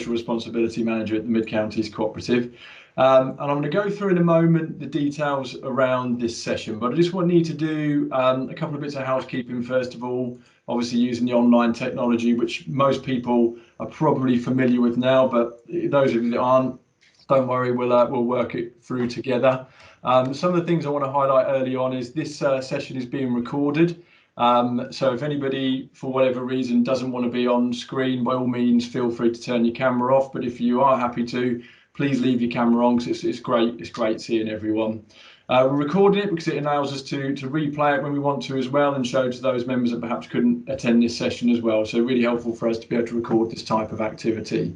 Social Responsibility Manager at the Mid-Counties Cooperative. And I'm going to go through in a moment the details around this session, but I just need to do a couple of bits of housekeeping first of all, obviously using the online technology, which most people are probably familiar with now, but those of you that aren't, don't worry, we'll work it through together. Some of the things I want to highlight early on is this session is being recorded. So if anybody, for whatever reason, doesn't want to be on screen, by all means, feel free to turn your camera off. But if you are happy to, please leave your camera on, because it's great seeing everyone. We're recording it because it allows us to replay it when we want to as well, and show to those members that perhaps couldn't attend this session as well. So really helpful for us to be able to record this type of activity.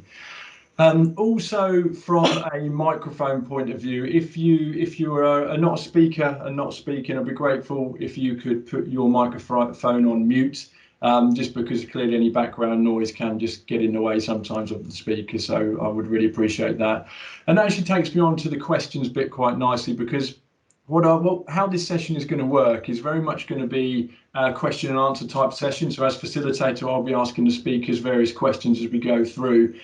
Also, from a microphone point of view, if you are not a speaker and not speaking, I'd be grateful if you could put your microphone on mute, just because clearly any background noise can just get in the way sometimes of the speaker. So I would really appreciate that. And that actually takes me on to the questions bit quite nicely, because how this session is going to work is very much going to be a question and answer type session. So as facilitator, I'll be asking the speakers various questions as we go through.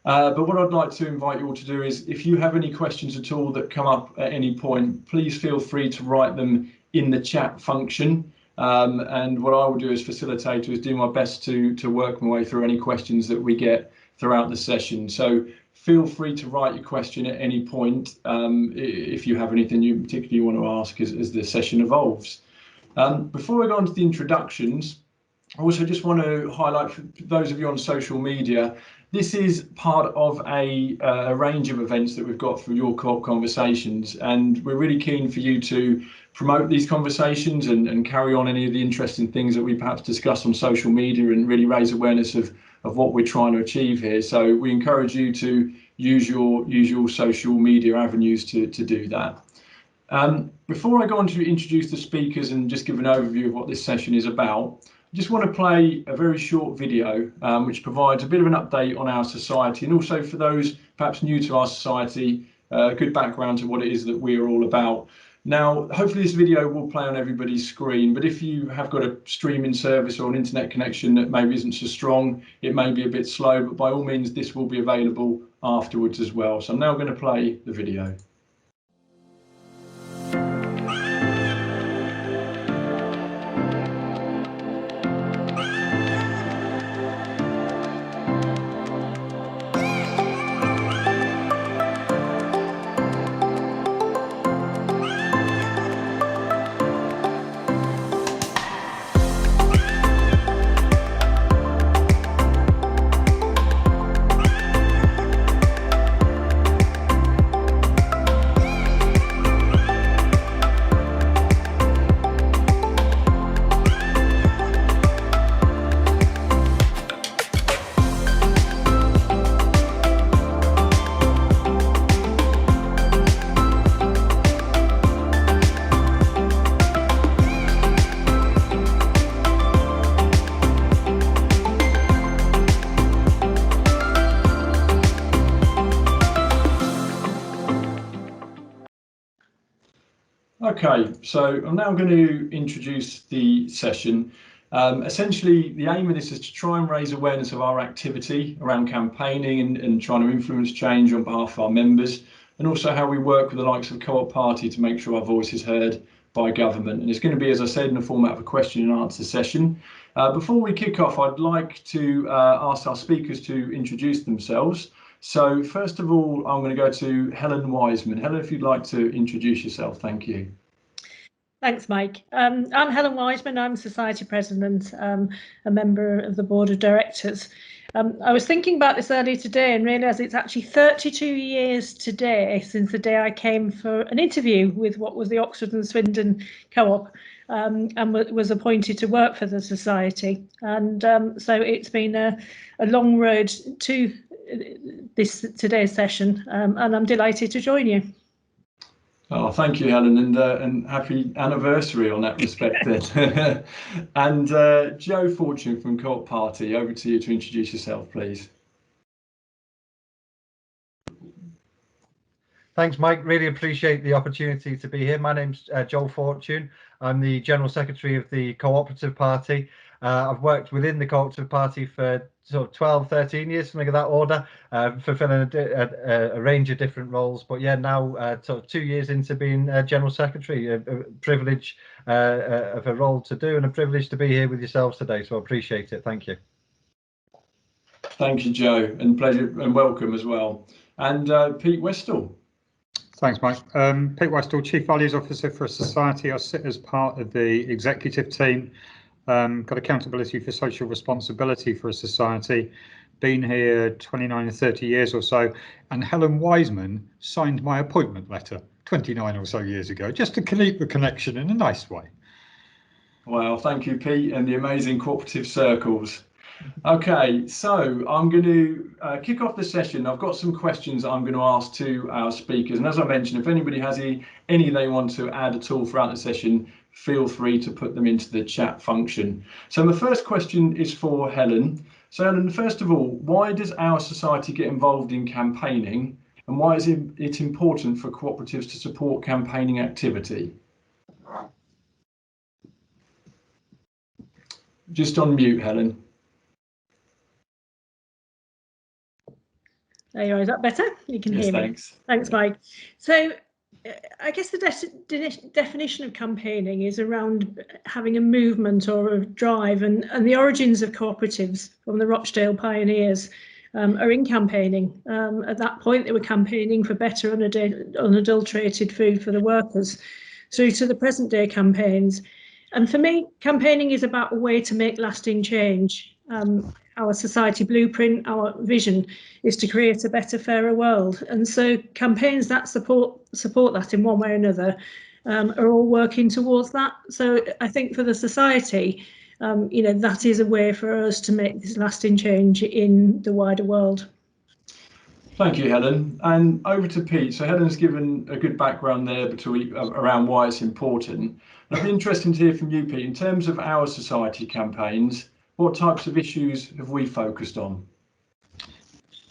But what I'd like to invite you all to do is, if you have any questions at all that come up at any point, please feel free to write them in the chat function. And what I will do as facilitator is do my best to work my way through any questions that we get throughout the session. So feel free to write your question at any point if you have anything you particularly want to ask as the session evolves. Before I go on to the introductions, I also just want to highlight for those of you on social media, this is part of a range of events that we've got through Your Co-op Conversations, and we're really keen for you to promote these conversations and carry on any of the interesting things that we perhaps discuss on social media, and really raise awareness of what we're trying to achieve here. So we encourage you to use your usual social media avenues to do that. Before I go on to introduce the speakers and just give an overview of what this session is about, I just want to play a very short video which provides a bit of an update on our society, and also for those perhaps new to our society, a good background to what it is that we are all about. Now, hopefully this video will play on everybody's screen, but if you have got a streaming service or an internet connection that maybe isn't so strong, it may be a bit slow, but by all means this will be available afterwards as well. So I'm now going to play the video. Okay, so I'm now going to introduce the session. Essentially, the aim of this is to try and raise awareness of our activity around campaigning and trying to influence change on behalf of our members, and also how we work with the likes of Co-op Party to make sure our voice is heard by government. And it's going to be, as I said, in the format of a question and answer session. Before we kick off, I'd like to ask our speakers to introduce themselves. So first of all, I'm going to go to Helen Wiseman. Helen, if you'd like to introduce yourself, thank you. Thanks, Mike. I'm Helen Wiseman. I'm Society President, a member of the Board of Directors. I was thinking about this earlier today and realised it's actually 32 years today since the day I came for an interview with what was the Oxford and Swindon Co-op, and was appointed to work for the Society. And so it's been a long road to today's session, and I'm delighted to join you. Oh, thank you, Helen, and happy anniversary on that respect then. And Joe Fortune from Co-op Party, over to you to introduce yourself, please. Thanks, Mike. Really appreciate the opportunity to be here. My name's Joel Fortune. I'm the General Secretary of the Cooperative Party, I've worked within the CoOp Party for sort of 12, 13 years, something of that order, fulfilling a range of different roles. But yeah, now sort of 2 years into being General Secretary, a privilege of a role to do and a privilege to be here with yourselves today. So I appreciate it. Thank you. Thank you, Joe, and pleasure and welcome as well. And Pete Westall. Thanks, Mike. Pete Westall, Chief Values Officer for a Society. I sit as part of the executive team. Got accountability for social responsibility for a society. Been here 29 or 30 years or so. And Helen Wiseman signed my appointment letter 29 or so years ago, just to keep the connection in a nice way. Well, thank you, Pete, and the amazing cooperative circles. Okay, so I'm going to kick off the session. I've got some questions I'm going to ask to our speakers. And as I mentioned, if anybody has any they want to add at all throughout the session, feel free to put them into the chat function. So the first question is for Helen. So Helen, first of all, why does our society get involved in campaigning? And why is it important for cooperatives to support campaigning activity? Just on mute, Helen. There you are. Is that better? You can hear me. Thanks. Thanks, Mike. So I guess the definition of campaigning is around having a movement or a drive, and the origins of cooperatives from the Rochdale pioneers are in campaigning. At that point, they were campaigning for better unadulterated food for the workers, through to the present day campaigns. And for me, campaigning is about a way to make lasting change. Our society blueprint, our vision is to create a better, fairer world. And so campaigns that support that in one way or another are all working towards that. So I think for the society, that is a way for us to make this lasting change in the wider world. Thank you, Helen. And over to Pete. So Helen's given a good background there around why it's important. I'd be interested to hear from you, Pete, in terms of our society campaigns, what types of issues have we focused on?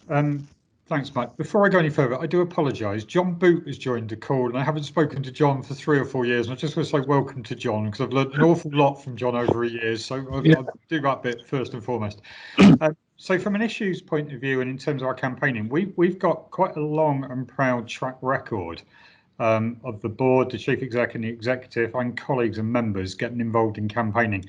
Thanks, Mike. Before I go any further, I do apologise. John Boot has joined the call, and I haven't spoken to John for 3 or 4 years. And I just want to say welcome to John, because I've learned an awful lot from John over the years. So I'll do that bit first and foremost. So from an issues point of view, and in terms of our campaigning, we've got quite a long and proud track record of the board, the chief exec and the executive, and colleagues and members getting involved in campaigning.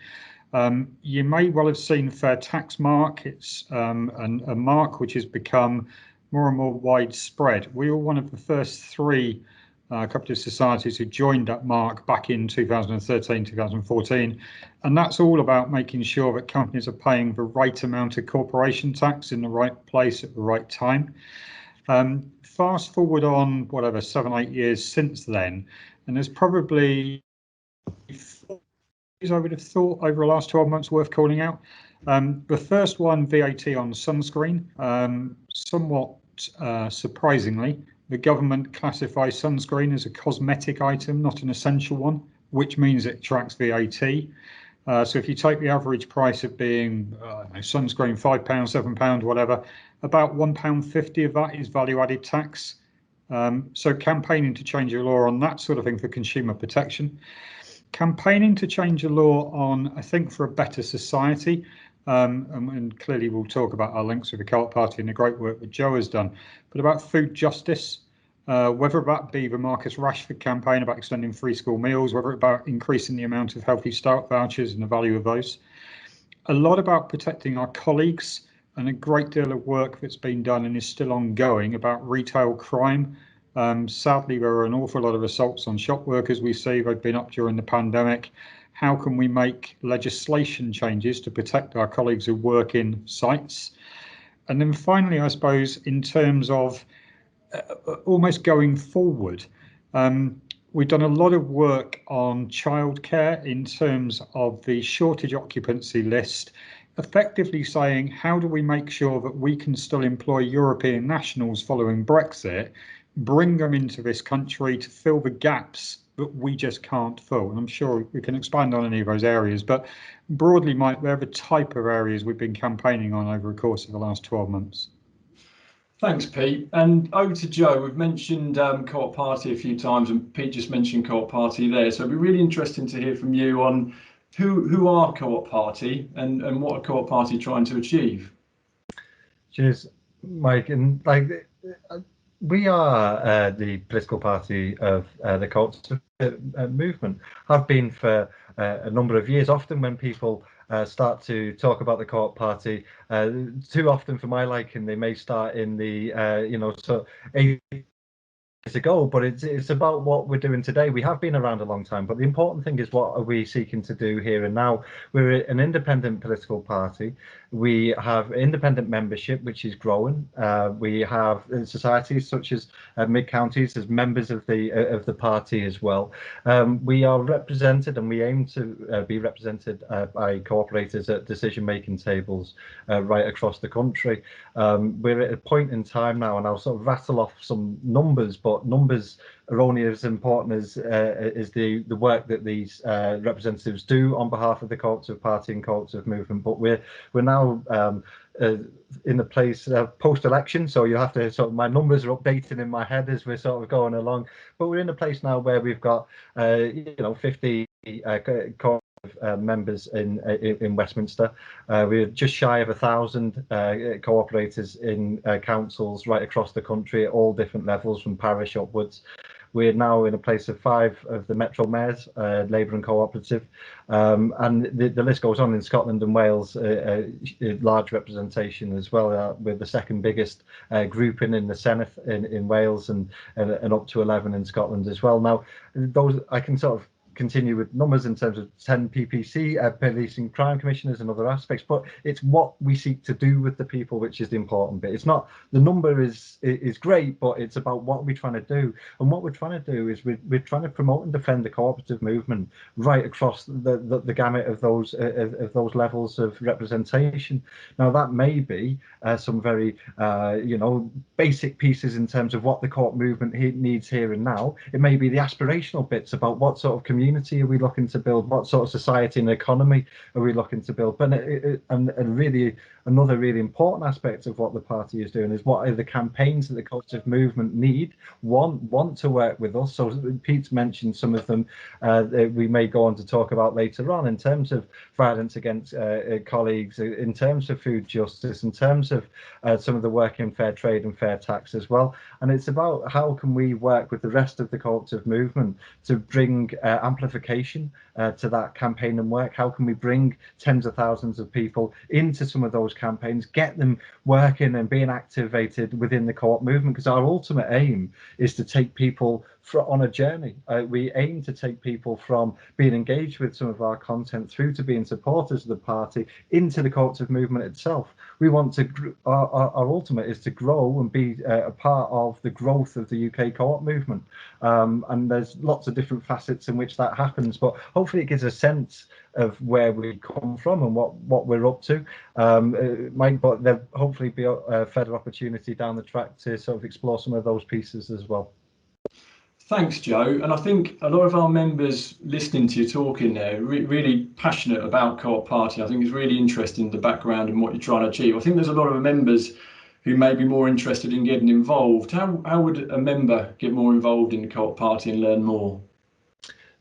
You may well have seen Fair Tax Mark. It's a mark which has become more and more widespread. We were one of the first 3 cooperative societies who joined that mark back in 2013, 2014. And that's all about making sure that companies are paying the right amount of corporation tax in the right place at the right time. Fast forward on, 7, 8 years since then, and there's probably I would have thought over the last 12 months worth calling out. The first one, VAT on sunscreen. Somewhat surprisingly, the government classifies sunscreen as a cosmetic item, not an essential one, which means it attracts VAT. So if you take the average price of being sunscreen £5, £7, whatever, about £1.50 of that is value-added tax. So campaigning to change the law on that sort of thing for consumer protection. Campaigning to change the law on, I think, for a better society, and clearly we'll talk about our links with the CoOp Party and the great work that Joe has done, but about food justice, whether that be the Marcus Rashford campaign about extending free school meals, whether it's about increasing the amount of Healthy Start vouchers and the value of those. A lot about protecting our colleagues, and a great deal of work that's been done and is still ongoing about retail crime. Sadly, there are an awful lot of assaults on shop workers we see. They've been up during the pandemic. How can we make legislation changes to protect our colleagues who work in sites? And then finally, I suppose, in terms of almost going forward, we've done a lot of work on childcare in terms of the shortage occupancy list, effectively saying, how do we make sure that we can still employ European nationals following Brexit, bring them into this country to fill the gaps that we just can't fill? And I'm sure we can expand on any of those areas, but broadly, Mike, they're the type of areas we've been campaigning on over the course of the last 12 months. Thanks, Pete. And over to Joe. We've mentioned Co-op Party a few times, and Pete just mentioned Co-op Party there. So it'd be really interesting to hear from you on who are Co-op Party and what are Co-op Party trying to achieve? Cheers, Mike. And like, we are the political party of the Co-ops movement. Have been for a number of years. Often when people start to talk about the Co-op Party, too often for my liking, they may start in the so ago, but it's about what we're doing today. We have been around a long time, but the important thing is, what are we seeking to do here and now? We're an independent political party. We have independent membership, which is growing. We have societies such as Mid Counties as members of the party as well. We are represented, and we aim to be represented by cooperators at decision-making tables right across the country. We're at a point in time now, and I'll sort of rattle off some numbers, but numbers are only as important as the work that these representatives do on behalf of the cooperative party and cooperative movement. But we're now in the place post-election, so you have to sort of, my numbers are updating in my head as we're sort of going along. But we're in a place now where we've got 50 members in Westminster. We're just shy of 1,000 cooperators in councils right across the country at all different levels, from parish upwards. We're now in a place of 5 of the Metro Mayors, Labour and Co-operative, and the list goes on. In Scotland and Wales, large representation as well. We're the second biggest grouping in the Senate in Wales, and up to 11 in Scotland as well. Now, those I can sort of continue with numbers in terms of 10 PPC, policing crime commissioners and other aspects, but it's what we seek to do with the people which is the important bit. It's not, the number is great, but it's about what we're trying to do. And what we're trying to do is we're trying to promote and defend the cooperative movement right across the gamut of those levels of representation. Now, that may be some very basic pieces in terms of what the co-op movement needs here and now. It may be the aspirational bits about what sort of community are we looking to build, what sort of society and economy are we looking to build. But and really another really important aspect of what the party is doing is, what are the campaigns that the cooperative movement want to work with us. So Pete's mentioned some of them that we may go on to talk about later on, in terms of violence against colleagues, in terms of food justice, in terms of some of the work in fair trade and fair tax as well. And it's about how can we work with the rest of the cooperative movement to bring amplification to that campaign and work. How can we bring tens of thousands of people into some of those campaigns, get them working and being activated within the co-op movement? Because our ultimate aim is to take people on a journey. We aim to take people from being engaged with some of our content through to being supporters of the party into the cooperative movement itself. We want to, our ultimate is to grow and be a part of the growth of the UK co-op movement. And there's lots of different facets in which that happens, but hopefully it gives a sense of where we come from and what we're up to. Mike, but there'll hopefully be a further opportunity down the track to sort of explore some of those pieces as well. Thanks, Joe. And I think a lot of our members listening to you talking there, really passionate about Co-op Party. I think it's really interesting, the background and what you're trying to achieve. I think there's a lot of members who may be more interested in getting involved. How would a member get more involved in the Co-op Party and learn more?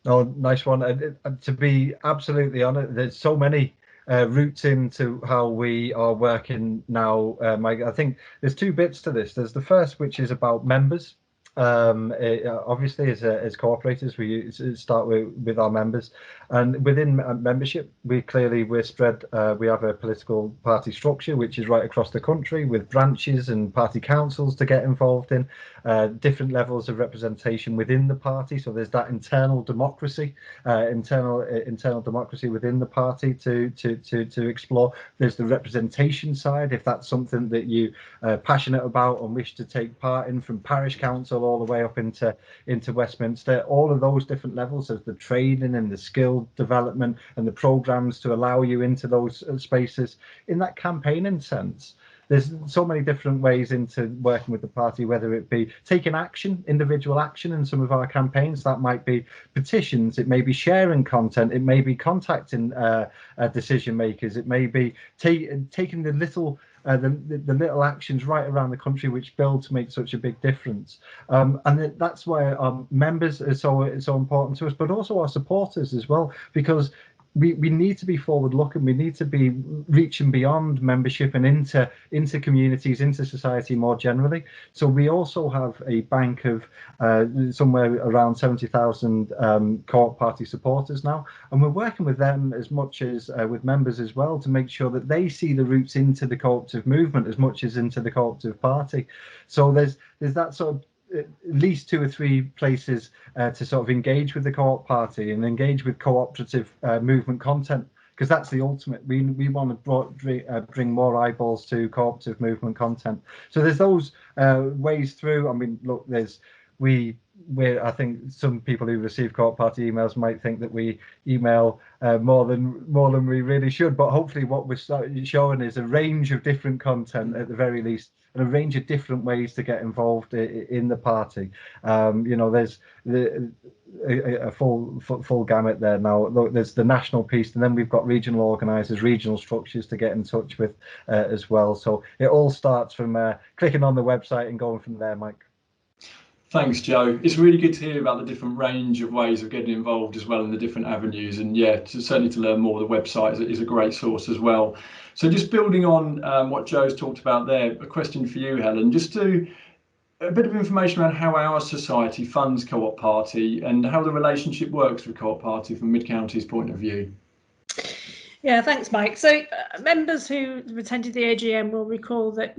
Oh, nice one. To be absolutely honest, there's so many routes into how we are working now, Mike. I think there's 2 bits to this. There's the first, which is about members. Obviously, as cooperators, we start with our members, and within membership, we're spread. We have a political party structure which is right across the country, with branches and party councils to get involved in, different levels of representation within the party. So there's that internal democracy, internal democracy within the party to explore. There's the representation side, if that's something that you are passionate about and wish to take part in, from parish council all the way up into Westminster. All of those different levels of the training and the skill development and the programs to allow you into those spaces. In that campaigning sense, there's so many different ways into working with the party, whether it be taking action, individual action in some of our campaigns. That might be petitions, it may be sharing content, it may be contacting decision makers, it may be taking the little actions right around the country which build to make such a big difference. And that's why our members are so important to us, but also our supporters as well, because we need to be forward looking. We need to be reaching beyond membership and into communities, into society more generally. So we also have a bank of somewhere around 70,000 Co-op Party supporters now, and we're working with them as much as with members as well, to make sure that they see the roots into the cooperative movement as much as into the cooperative party. So there's that sort of at least 2 or 3 places to sort of engage with the Co-op Party and engage with cooperative movement content, because that's the ultimate. We want to bring more eyeballs to cooperative movement content. So there's those ways through. I mean, look, I think some people who receive Co-op Party emails might think that we email more than we really should, but hopefully what we're showing is a range of different content at the very least, and a range of different ways to get involved in the party. You know, there's a full gamut there now. Look, there's the national piece, and then we've got regional organisers, regional structures to get in touch with as well. So it all starts from clicking on the website and going from there, Mike. Thanks, Joe. It's really good to hear about the different range of ways of getting involved as well in the different avenues. And yeah, certainly to learn more, the website is a great source as well. So just building on what Joe's talked about there, a question for you, Helen, just to a bit of information around how our society funds Co-op Party and how the relationship works with Co-op Party from Mid-County's point of view. Yeah, thanks, Mike. So members who attended the AGM will recall that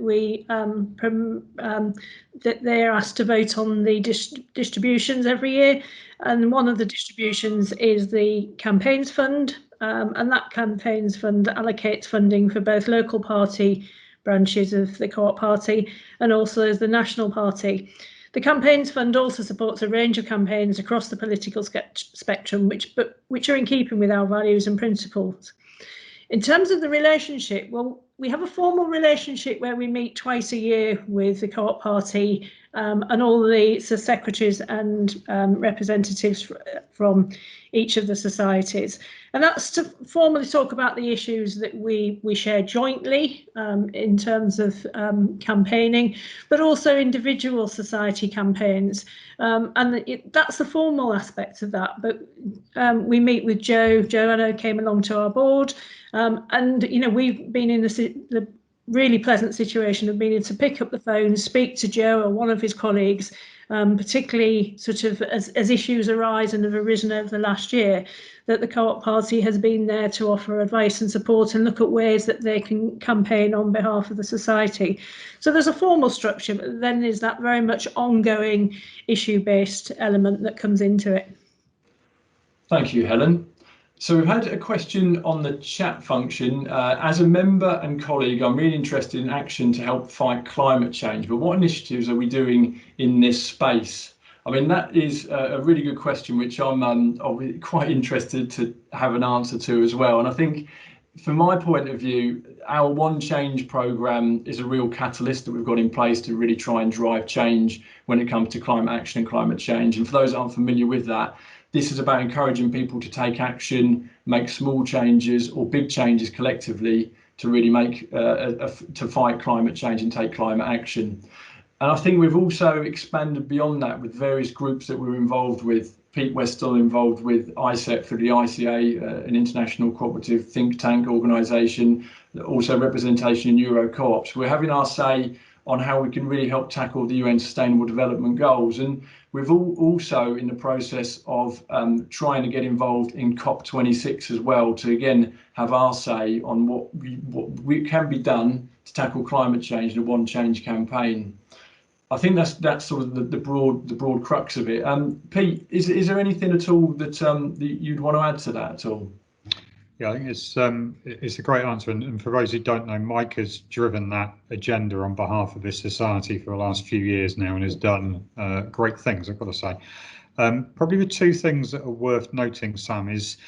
that they're asked to vote on the distributions every year, and one of the distributions is the campaigns fund, and that campaigns fund allocates funding for both local party branches of the Co-op Party and also as the national party. The campaigns fund also supports a range of campaigns across the political spectrum, which are in keeping with our values and principles. In terms of the relationship, well, we have a formal relationship where we meet twice a year with the Co-op Party and all the secretaries and representatives from each of the societies. And that's to formally talk about the issues that we share jointly in terms of campaigning, but also individual society campaigns. And that's the formal aspect of that. But we meet with Joe. Joe, I know, came along to our board. And, you know, we've been in the really pleasant situation of being able to pick up the phone, speak to Joe or one of his colleagues, particularly sort of as issues arise and have arisen over the last year, that the Co-op Party has been there to offer advice and support and look at ways that they can campaign on behalf of the society. So there's a formal structure, but then there's that very much ongoing issue-based element that comes into it. Thank you, Helen. So we've had a question on the chat function. As a member and colleague, I'm really interested in action to help fight climate change, but what initiatives are we doing in this space? I mean, that is a really good question, which I'm quite interested to have an answer to as well. And I think from my point of view, our One Change programme is a real catalyst that we've got in place to really try and drive change when it comes to climate action and climate change. And for those that aren't familiar with that, this is about encouraging people to take action, make small changes or big changes collectively to really make to fight climate change and take climate action. And I think we've also expanded beyond that with various groups that we're involved with. Pete Westall involved with ICEP for the ICA, an international cooperative think tank organisation, also representation in Euro Co-ops. We're having our say on how we can really help tackle the UN Sustainable Development Goals. And we've also in the process of trying to get involved in COP26 as well, to again have our say on what can be done to tackle climate change in a One Change campaign. I think that's sort of the broad crux of it. Pete, is there anything at all that you'd want to add to that at all? Yeah, I think it's a great answer, and for those who don't know, Mike has driven that agenda on behalf of this society for the last few years now and has done great things, I've got to say. Probably the 2 things that are worth noting, Sam, is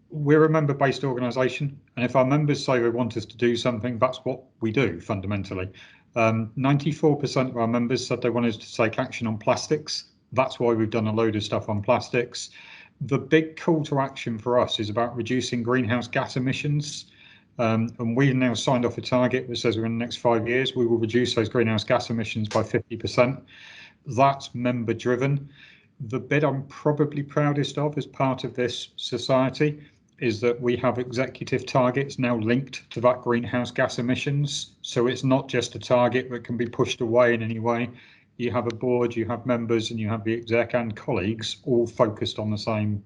we're a member-based organisation, and if our members say they want us to do something, that's what we do fundamentally. 94% of our members said they wanted to take action on plastics. That's why we've done a load of stuff on plastics. The big call to action for us is about reducing greenhouse gas emissions. And we've now signed off a target that says within the next 5 years, we will reduce those greenhouse gas emissions by 50%. That's member driven. The bit I'm probably proudest of as part of this society is that we have executive targets now linked to that greenhouse gas emissions. So it's not just a target that can be pushed away in any way. You have a board, you have members, and you have the exec and colleagues all focused on the same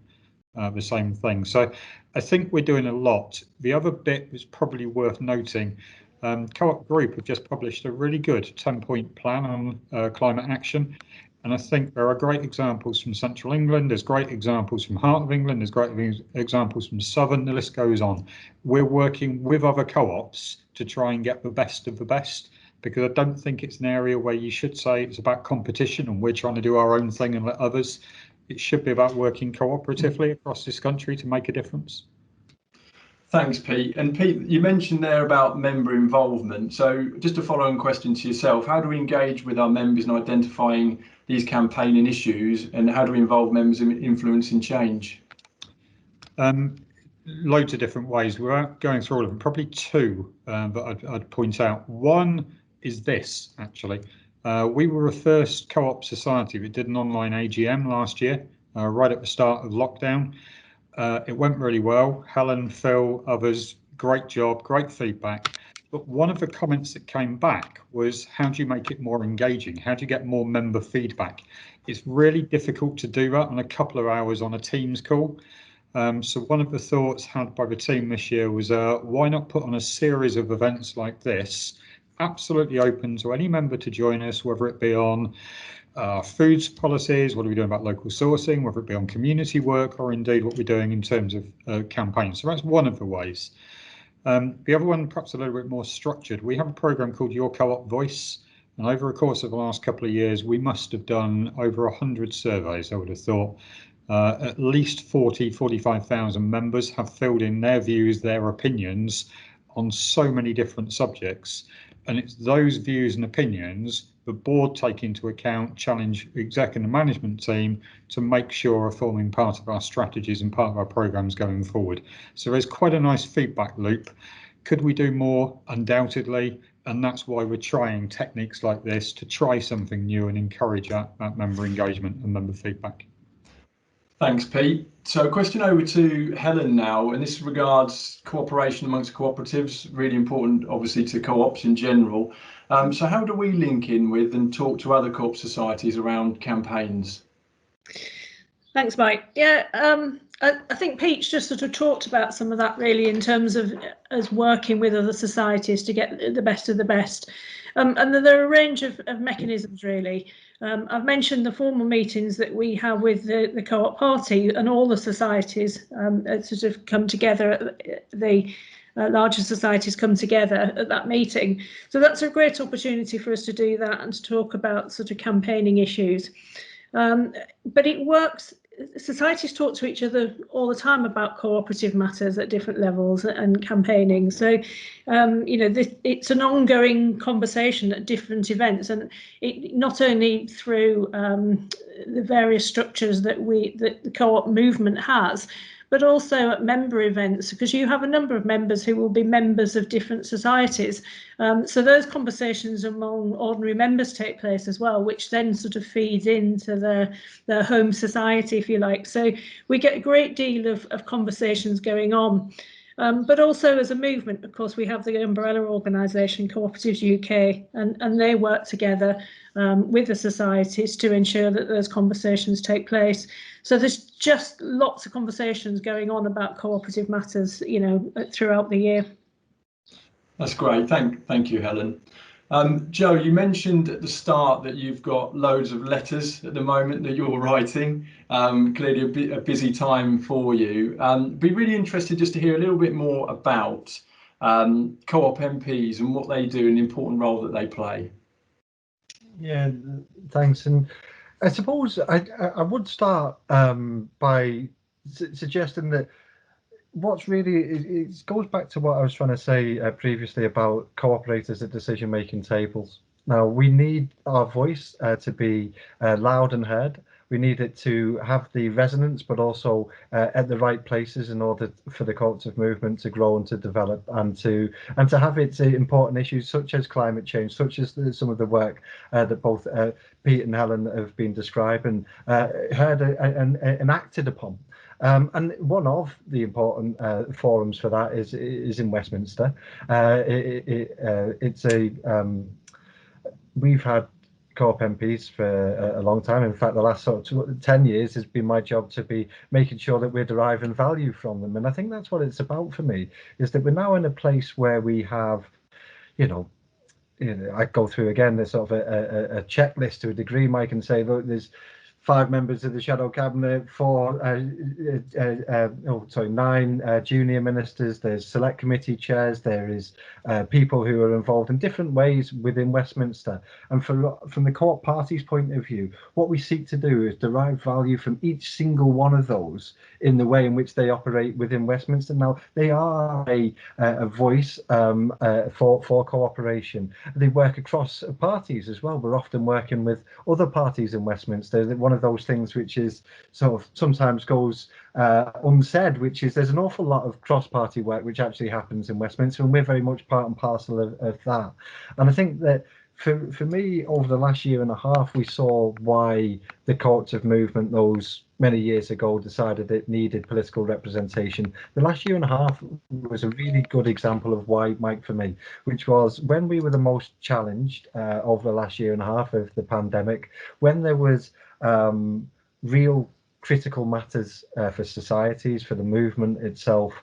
thing. So I think we're doing a lot. The other bit that's probably worth noting, Co-op Group have just published a really good 10-point plan on climate action. And I think there are great examples from Central England, there's great examples from Heart of England, there's great examples from Southern, the list goes on. We're working with other co-ops to try and get the best of the best, because I don't think it's an area where you should say it's about competition and we're trying to do our own thing and let others. It should be about working cooperatively across this country to make a difference. Thanks, Pete. And Pete, you mentioned there about member involvement. So just a following question to yourself, how do we engage with our members in identifying these campaigning issues, and how do we involve members in influencing change? Loads of different ways. Without going through all of them, probably two that I'd point out. One is this, actually. We were the first co-op society that did an online AGM last year, right at the start of lockdown. It went really well. Helen, Phil, others, great job, great feedback. But one of the comments that came back was, how do you make it more engaging? How do you get more member feedback? It's really difficult to do that on a couple of hours on a Teams call. So one of the thoughts had by the team this year was, why not put on a series of events like this, absolutely open to any member to join us, whether it be on foods policies, what are we doing about local sourcing, whether it be on community work, or indeed what we're doing in terms of campaigns. So that's one of the ways. The other one, perhaps a little bit more structured, we have a program called Your Co-op Voice, and over the course of the last couple of years we must have done over 100 surveys. I would have thought at least 45,000 members have filled in their views, their opinions on so many different subjects, and it's those views and opinions the board take into account, challenge the exec and the management team to make sure are forming part of our strategies and part of our programs going forward. So there's quite a nice feedback loop. Could we do more? Undoubtedly, and that's why we're trying techniques like this to try something new and encourage that member engagement and member feedback. Thanks, Pete. So a question over to Helen now, and this regards cooperation amongst cooperatives, really important obviously to co-ops in general. So how do we link in with and talk to other co-op societies around campaigns? Thanks, Mike. Yeah, I think Pete's just sort of talked about some of that really in terms of us working with other societies to get the best of the best. And there are a range of mechanisms really. I've mentioned the formal meetings that we have with the Co-op Party, and all the societies sort of come together, the larger societies come together at that meeting. So that's a great opportunity for us to do that and to talk about sort of campaigning issues. But it works. Societies talk to each other all the time about cooperative matters at different levels and campaigning. So, it's an ongoing conversation at different events, and it not only through the various structures that the co-op movement has, but also at member events, because you have a number of members who will be members of different societies. So those conversations among ordinary members take place as well, which then sort of feeds into their home society, if you like. So we get a great deal of conversations going on. But also as a movement, of course, we have the umbrella organisation Cooperatives UK, and they work together with the societies to ensure that those conversations take place. So there's just lots of conversations going on about cooperative matters, throughout the year. That's great. Thank you, Helen. Joe, you mentioned at the start that you've got loads of letters at the moment that you're writing. Clearly a busy time for you. Be really interested just to hear a little bit more about Co-op MPs and what they do and the important role that they play. Yeah, thanks. And I suppose I would start by suggesting that what's really, it goes back to what I was trying to say previously about cooperators at decision-making tables. Now, we need our voice to be loud and heard. We need it to have the resonance, but also at the right places in order for the cooperative movement to grow and to develop, and to have its important issues such as climate change, such as some of the work that both Pete and Helen have been describing, heard and acted upon. And one of the important forums for that is in Westminster. We've had Co-op MPs for a long time. In fact, the last sort of 10 years has been my job to be making sure that we're deriving value from them. And I think that's what it's about for me, is that we're now in a place where we have, I go through again this sort of a checklist to a degree, Mike, and say, look, there's 5 members of the shadow cabinet, 9 junior ministers, there's select committee chairs, there is people who are involved in different ways within Westminster. And from the Co-op Party's point of view, what we seek to do is derive value from each single one of those in the way in which they operate within Westminster. Now, they are a voice for cooperation. They work across parties as well. We're often working with other parties in Westminster. One of those things which is sort of sometimes goes unsaid, which is there's an awful lot of cross-party work which actually happens in Westminster, and we're very much part and parcel of that. And I think that for me, over the last year and a half, we saw why the cooperative movement those many years ago decided it needed political representation. The last year and a half was a really good example of why, Mike, for me, which was when we were the most challenged over the last year and a half of the pandemic, when there was real critical matters for societies, for the movement itself,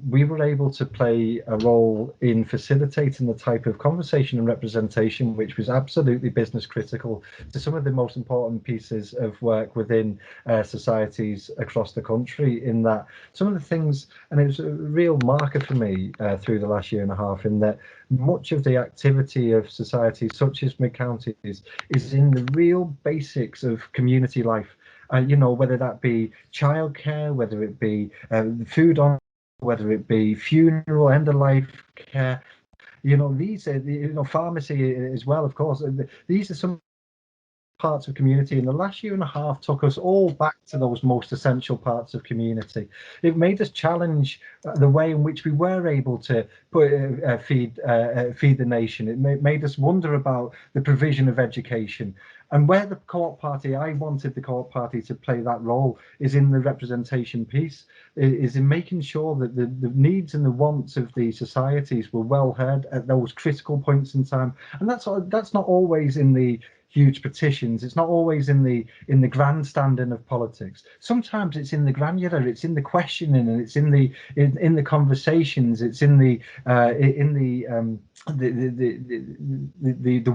we were able to play a role in facilitating the type of conversation and representation which was absolutely business critical to some of the most important pieces of work within societies across the country. In that some of the things, and it was a real marker for me through the last year and a half, in that much of the activity of societies such as mid-counties is in the real basics of community life. Whether that be childcare, whether it be food on, whether it be funeral, end of life care, these are, pharmacy as well, of course. These are some parts of community, and the last year and a half took us all back to those most essential parts of community. It made us challenge the way in which we were able to feed the nation. It made us wonder about the provision of education. And where the Co-op Party, I wanted the Co-op Party to play that role, is in the representation piece, is in making sure that the needs and the wants of the societies were well heard at those critical points in time. And that's not always in the huge petitions. It's not always in the grandstanding of politics. Sometimes it's in the granular. It's in the questioning, and it's in the conversations. It's in the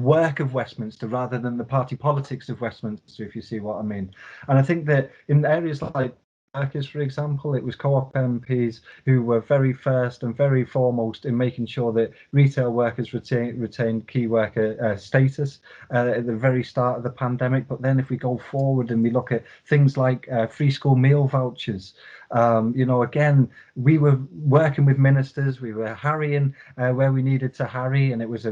work of Westminster rather than the party politics of Westminster, if you see what I mean. And I think that in areas like workers, for example, it was Co-op MPs who were very first and very foremost in making sure that retail workers retained key worker status at the very start of the pandemic. But then if we go forward and we look at things like free school meal vouchers, again, we were working with ministers, we were harrying where we needed to harry, and it was,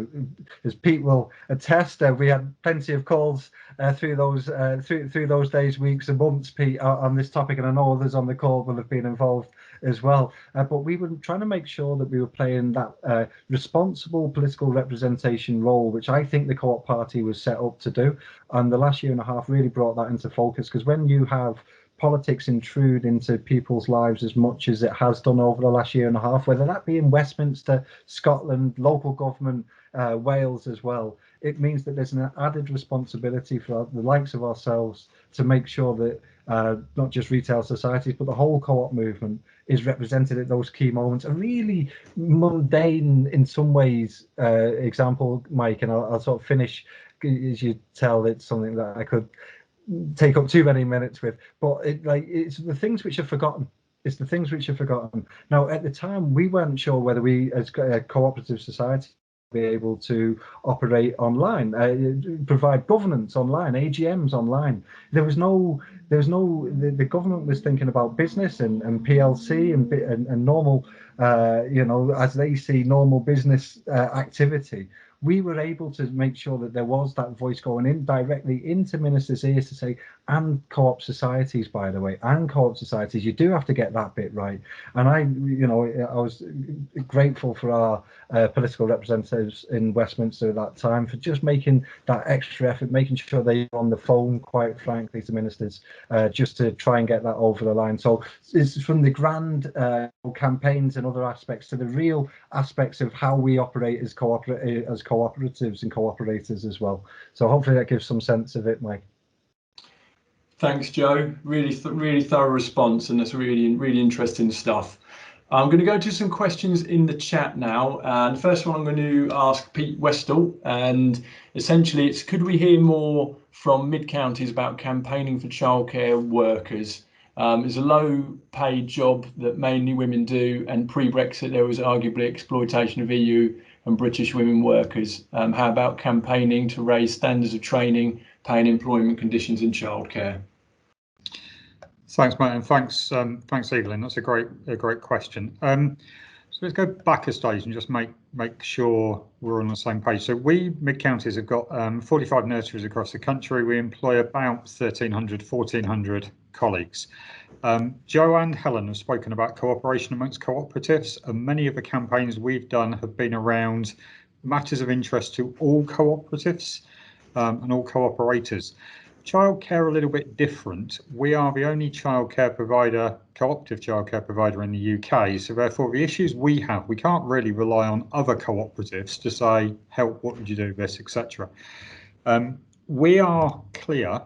as Pete will attest, we had plenty of calls through those days, weeks and months, Pete, on this topic, and I know others on the call will have been involved as well. But we were trying to make sure that we were playing that responsible political representation role, which I think the Co-op Party was set up to do. And the last year and a half really brought that into focus, because when you have politics intrude into people's lives as much as it has done over the last year and a half, whether that be in Westminster, Scotland, local government, Wales as well, it means that there's an added responsibility for the likes of ourselves to make sure that not just retail societies, but the whole co-op movement is represented at those key moments. A really mundane, in some ways, example, Mike, and I'll sort of finish, as you tell, it's something that I could take up too many minutes with, but it's the things which are forgotten. It's the things which are forgotten. Now, at the time, we weren't sure whether we, as a cooperative society, be able to operate online, provide governance online, AGMs online. The government was thinking about business and PLC and normal, as they see normal business activity. We were able to make sure that there was that voice going in directly into ministers' ears to say, and co-op societies, by the way, and co-op societies. You do have to get that bit right. And I was grateful for our political representatives in Westminster at that time for just making that extra effort, making sure they were on the phone, quite frankly, to ministers, just to try and get that over the line. So it's from the grand campaigns and other aspects to the real aspects of how we operate as cooperatives and cooperators as well. So hopefully that gives some sense of it, Mike. Thanks, Joe. Really thorough response, and that's really interesting stuff. I'm going to go to some questions in the chat now. And the first one I'm going to ask Pete Westall, and essentially it's, could we hear more from mid-counties about campaigning for childcare workers? It's a low-paid job that mainly women do, and pre-Brexit there was arguably exploitation of EU and British women workers. How about campaigning to raise standards of training, pay and employment conditions in childcare? Thanks, Matt, and thanks, Evelyn. That's a great question. So let's go back a stage and just make sure we're on the same page. So we mid-counties have got 45 nurseries across the country. We employ about 1,400 colleagues. Joe and Helen have spoken about cooperation amongst cooperatives, and many of the campaigns we've done have been around matters of interest to all cooperatives and all cooperators. Childcare a little bit different. We are the only childcare provider, cooperative childcare provider in the UK. So therefore the issues we have, we can't really rely on other cooperatives to say, help, what would you do this, etc. We are clear,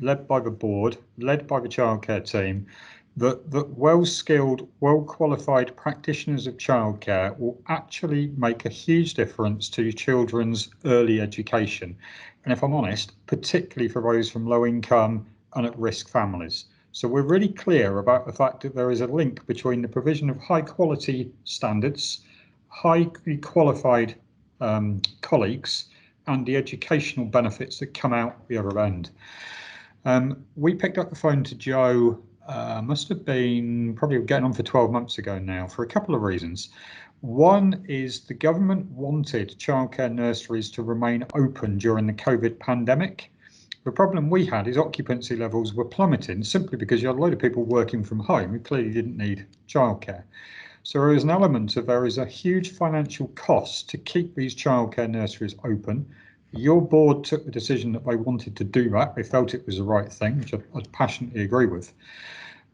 led by the board, led by the childcare team, that well-skilled, well-qualified practitioners of childcare will actually make a huge difference to children's early education. And if I'm honest, particularly for those from low income and at risk families. So we're really clear about the fact that there is a link between the provision of high quality standards, highly qualified colleagues, and the educational benefits that come out the other end. We picked up the phone to Joe, must have been probably getting on for 12 months ago now, for a couple of reasons. One is the government wanted childcare nurseries to remain open during the COVID pandemic. The problem we had is occupancy levels were plummeting simply because you had a load of people working from home who clearly didn't need childcare. So there is an element of there is a huge financial cost to keep these childcare nurseries open. Your board took the decision that they wanted to do that. They felt it was the right thing, which I passionately agree with.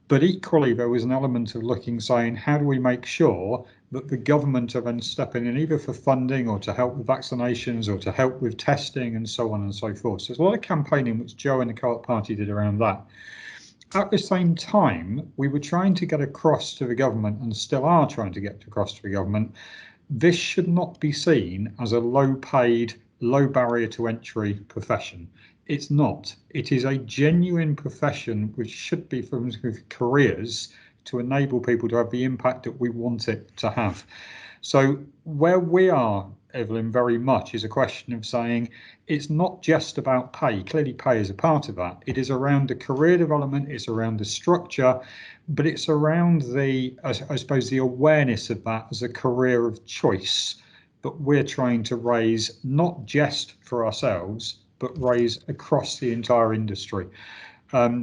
But equally, there was an element of looking, saying, how do we make sure that the government are then stepping in either for funding or to help with vaccinations or to help with testing and so on and so forth. So there's a lot of campaigning which Joe and the Co-op Party did around that. At the same time, we were trying to get across to the government, and still are trying to get across to the government, this should not be seen as a low-paid, low barrier to entry profession. It's not. It is a genuine profession which should be from careers to enable people to have the impact that we want it to have. So where we are, Evelyn, very much is a question of saying it's not just about pay. Clearly pay is a part of that. It is around the career development, it's around the structure, but it's around the, I suppose, the awareness of that as a career of choice that we're trying to raise, not just for ourselves, but raise across the entire industry.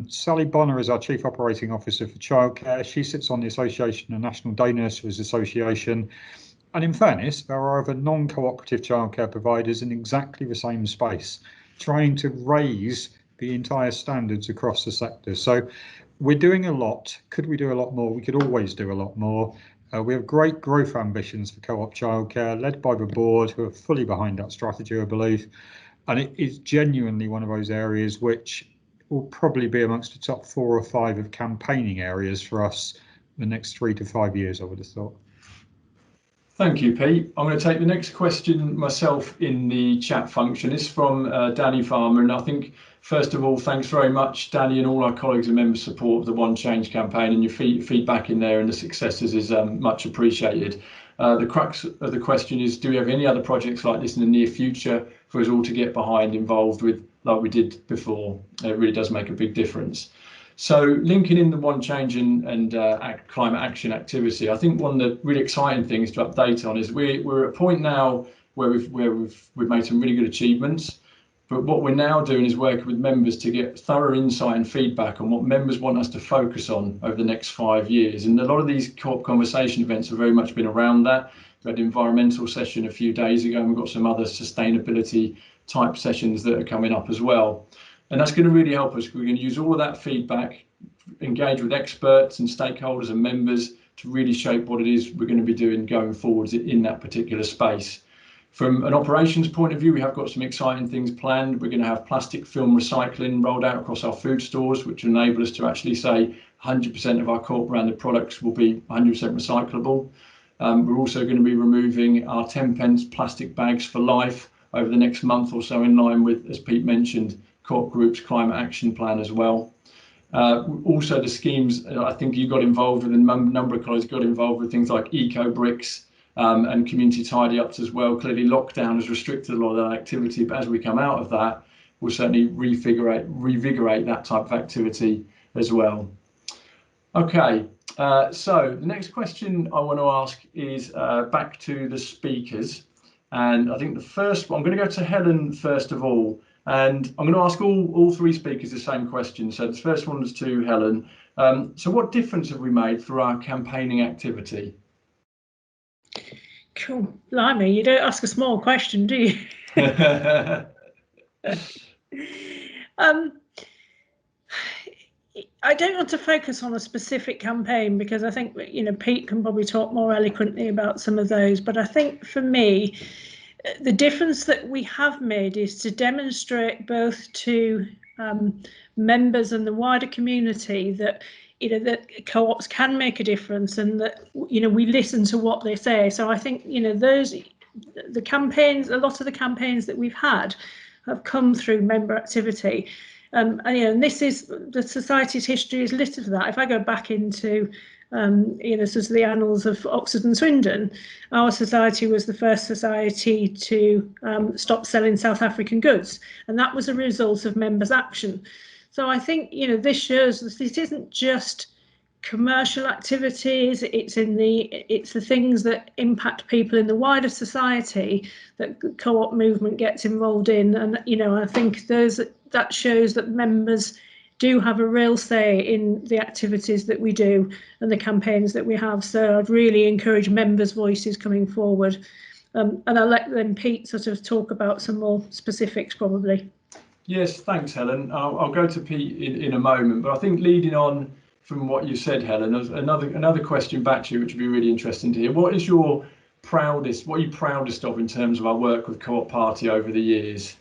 Sally Bonner is our Chief Operating Officer for Childcare. She sits on the Association of National Day Nurseries Association. And in fairness, there are other non-cooperative childcare providers in exactly the same space, trying to raise the entire standards across the sector. So we're doing a lot. Could we do a lot more? We could always do a lot more. We have great growth ambitions for co-op childcare, led by the board, who are fully behind that strategy, I believe. And it is genuinely one of those areas which will probably be amongst the top 4 or 5 of campaigning areas for us the next 3 to 5 years, I would have thought. Thank you, Pete. I'm going to take the next question myself in the chat function. It's from Danny Farmer, and I think, first of all, thanks very much, Danny, and all our colleagues and members' support of the One Change campaign, and your feedback in there and the successes is much appreciated. The crux of the question is, do we have any other projects like this in the near future for us all to get behind, involved with, like we did before? It really does make a big difference. So linking in the One Change and climate action activity, I think one of the really exciting things to update on is we're at a point now where we've made some really good achievements, But what we're now doing is working with members to get thorough insight and feedback on what members want us to focus on over the next 5 years. And a lot of these co-op conversation events have very much been around that. We had an environmental session a few days ago, and we've got some other sustainability type sessions that are coming up as well. And that's going to really help us. We're going to use all of that feedback, engage with experts and stakeholders and members to really shape what it is we're going to be doing going forwards in that particular space. From an operations point of view, we have got some exciting things planned. We're going to have plastic film recycling rolled out across our food stores, which will enable us to actually say 100% of our co-op branded products will be 100% recyclable. We're also going to be removing our 10p plastic bags for life over the next month or so, in line with, as Pete mentioned, Co-op Group's climate action plan as well. Also the schemes, I think you got involved with, a number of colleagues got involved with things like eco bricks, and community tidy ups as well. Clearly lockdown has restricted a lot of that activity, but as we come out of that, we'll certainly revigorate that type of activity as well. Okay, so the next question I want to ask is back to the speakers. And I think the first one, I'm going to go to Helen first of all, and I'm going to ask all three speakers the same question. So the first one is to Helen. So what difference have we made through our campaigning activity? Cool. Blimey, you don't ask a small question, do you? I don't want to focus on a specific campaign because I think, you know, Pete can probably talk more eloquently about some of those. But I think for me, the difference that we have made is to demonstrate both to members and the wider community that, you know, that co-ops can make a difference and that, you know, we listen to what they say. So I think, you know, the campaigns, a lot of the campaigns that we've had have come through member activity. And, you know, and this is, the Society's history is littered with that. If I go back into, you know, sort of the annals of Oxford and Swindon, our society was the first society to stop selling South African goods. And that was a result of members' action. So I think, you know, this shows that this isn't just commercial activities, it's the things that impact people in the wider society that the co-op movement gets involved in. And, you know, I think that shows that members do have a real say in the activities that we do and the campaigns that we have. So I'd really encourage members' voices coming forward. And I'll let then Pete sort of talk about some more specifics probably. Yes, thanks, Helen. I'll go to Pete in a moment, but I think leading on from what you said, Helen, there's another question back to you, which would be really interesting to hear. What are you proudest of in terms of our work with Co-op Party over the years?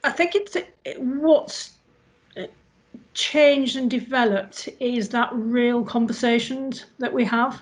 I think what's changed and developed is that real conversations that we have.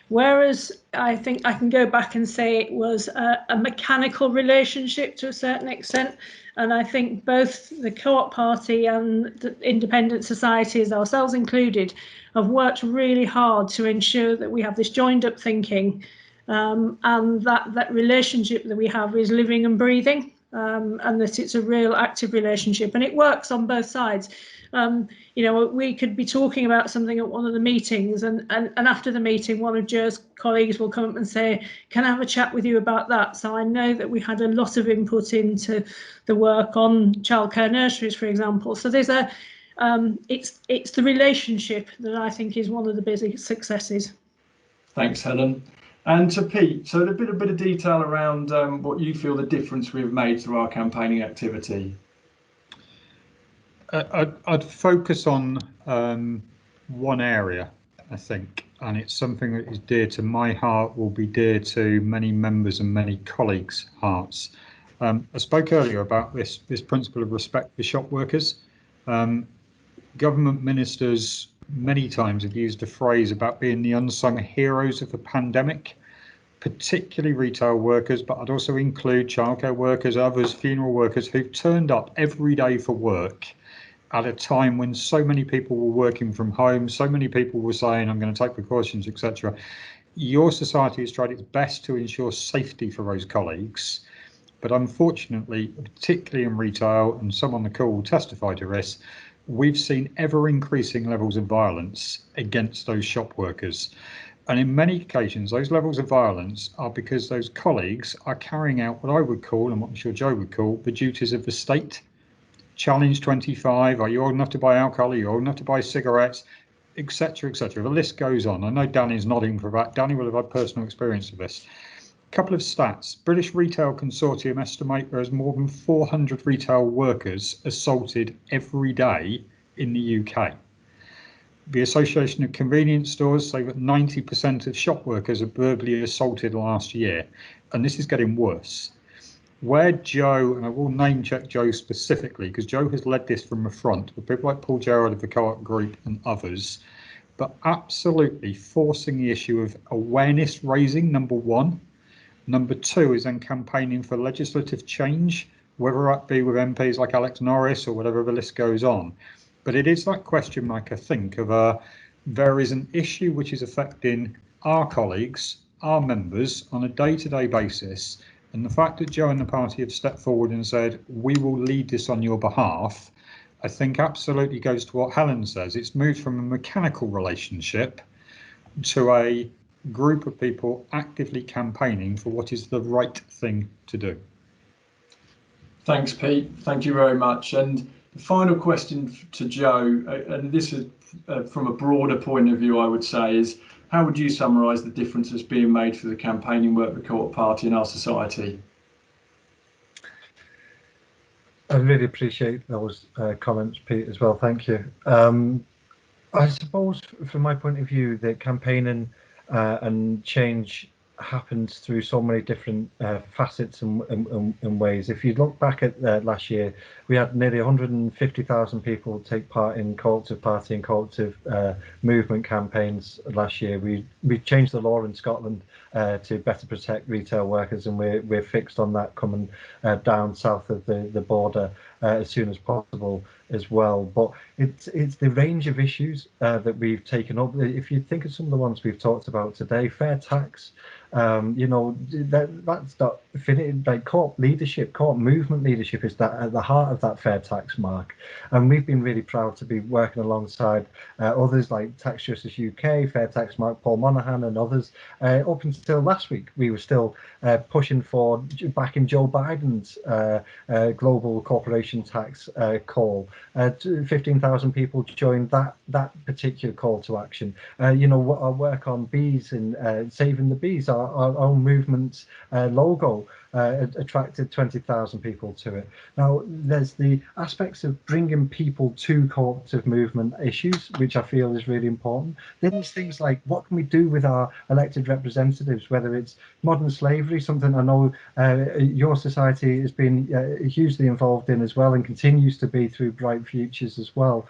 Whereas I think I can go back and say it was a mechanical relationship to a certain extent. And I think both the Co-op Party and the independent societies, ourselves included, have worked really hard to ensure that we have this joined up thinking and that relationship that we have is living and breathing. And that it's a real active relationship and it works on both sides. You know, we could be talking about something at one of the meetings and after the meeting, one of Joe's colleagues will come up and say, can I have a chat with you about that? So I know that we had a lot of input into the work on childcare nurseries, for example. So there's it's the relationship that I think is one of the big successes. Thanks, Helen. And to Pete, so a bit of detail around what you feel the difference we've made through our campaigning activity. I'd focus on one area, I think, and it's something that is dear to my heart, will be dear to many members and many colleagues' hearts. I spoke earlier about this principle of respect for shop workers. Government ministers many times have used a phrase about being the unsung heroes of the pandemic, particularly retail workers, but I'd also include childcare workers, others, funeral workers who've turned up every day for work at a time when so many people were working from home, so many people were saying, I'm going to take precautions, etc. Your society has tried its best to ensure safety for those colleagues, but unfortunately, particularly in retail, and some on the call will testify to this, we've seen ever increasing levels of violence against those shop workers. And in many occasions, those levels of violence are because those colleagues are carrying out what I would call, and what I'm sure Joe would call, the duties of the state. Challenge 25, are you old enough to buy alcohol? Are you old enough to buy cigarettes? Etc., etc. The list goes on. I know Danny's nodding for that. Danny will have had personal experience of this. A couple of stats. British Retail Consortium estimate there is more than 400 retail workers assaulted every day in the UK. The Association of Convenience Stores say that 90% of shop workers are verbally assaulted last year, and this is getting worse. Where Joe, and I will name check Joe specifically, because Joe has led this from the front, with people like Paul Gerard of the Co-op Group and others, but absolutely forcing the issue of awareness raising, number one. Number two is then campaigning for legislative change, whether that be with MPs like Alex Norris or whatever the list goes on. But it is that question, Mike, I think, of there is an issue which is affecting our colleagues, our members on a day-to-day basis. And the fact that Joe and the party have stepped forward and said, we will lead this on your behalf, I think absolutely goes to what Helen says. It's moved from a mechanical relationship to a group of people actively campaigning for what is the right thing to do. Thanks, Pete. Thank you very much. And the final question to Joe, and this is from a broader point of view, I would say, is how would you summarise the differences being made through the campaigning work of the Co-op Party in our society? I really appreciate those comments, Pete, as well. Thank you. I suppose, from my point of view, the campaigning and change happens through so many different facets and ways. If you look back at last year, we had nearly 150,000 people take part in CoOp Party and Co-operative movement campaigns last year. We changed the law in Scotland to better protect retail workers, and we're fixed on that coming down south of the border as soon as possible as well. But it's the range of issues that we've taken up. If you think of some of the ones we've talked about today, fair tax, you know, that's not fitting. Like Co-op leadership, Co-op movement leadership is that at the heart of that fair tax mark, and we've been really proud to be working alongside others like Tax Justice UK, Fair Tax Mark, Paul Monaghan, and others. Up until last week, we were still pushing for backing Joe Biden's global corporation tax call. 15,000 people joined that particular call to action. You know, our work on bees and saving the bees, our own movement's logo attracted 20,000 people to it. Now, there's the aspects of bringing people to cooperative movement issues, which I feel is really important. Then there's things like, what can we do with our elected representatives, whether it's modern slavery, something I know your society has been hugely involved in as well, and continues to be through Bright Futures as well.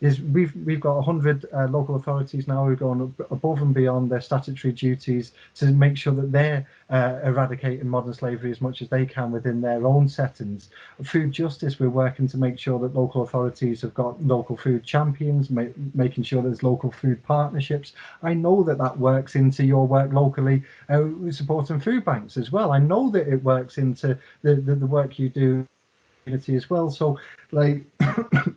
Is we've got 100 local authorities now who are going above and beyond their statutory duties to make sure that they're eradicating modern slavery as much as they can within their own settings. Food justice, we're working to make sure that local authorities have got local food champions, making sure there's local food partnerships. I know that works into your work locally, supporting food banks as well. I know that it works into the work you do as well. So like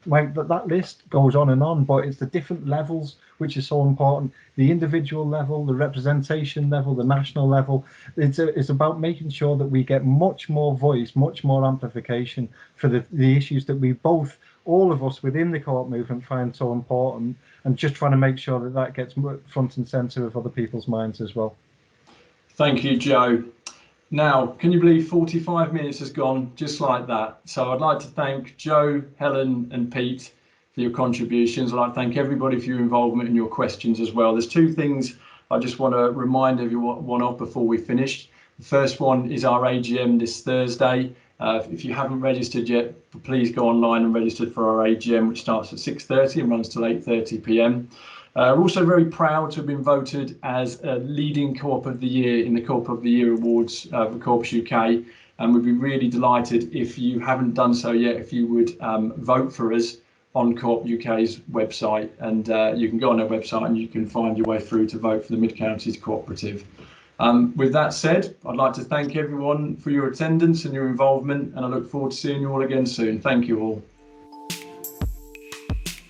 like that list goes on and on, but it's the different levels which is so important. The individual level, the representation level, the national level. It's about making sure that we get much more voice, much more amplification for the issues that we both, all of us within the co-op movement, find so important, and just trying to make sure that gets front and center of other people's minds as well. Thank you, Joe. Now, can you believe 45 minutes has gone just like that? So I'd like to thank Joe, Helen and Pete for your contributions. I'd like to thank everybody for your involvement and your questions as well. There's two things I just want to remind everyone of before we finish. The first one is our AGM this Thursday. If you haven't registered yet, please go online and register for our AGM, which starts at 6:30 and runs till 8:30 p.m. We're also very proud to have been voted as a leading Co-op of the Year in the Co-op of the Year Awards for Co-ops UK, and we'd be really delighted if you haven't done so yet, if you would vote for us on Co-op UK's website, and you can go on their website and you can find your way through to vote for the Mid-Counties Cooperative. With that said, I'd like to thank everyone for your attendance and your involvement, and I look forward to seeing you all again soon. Thank you all.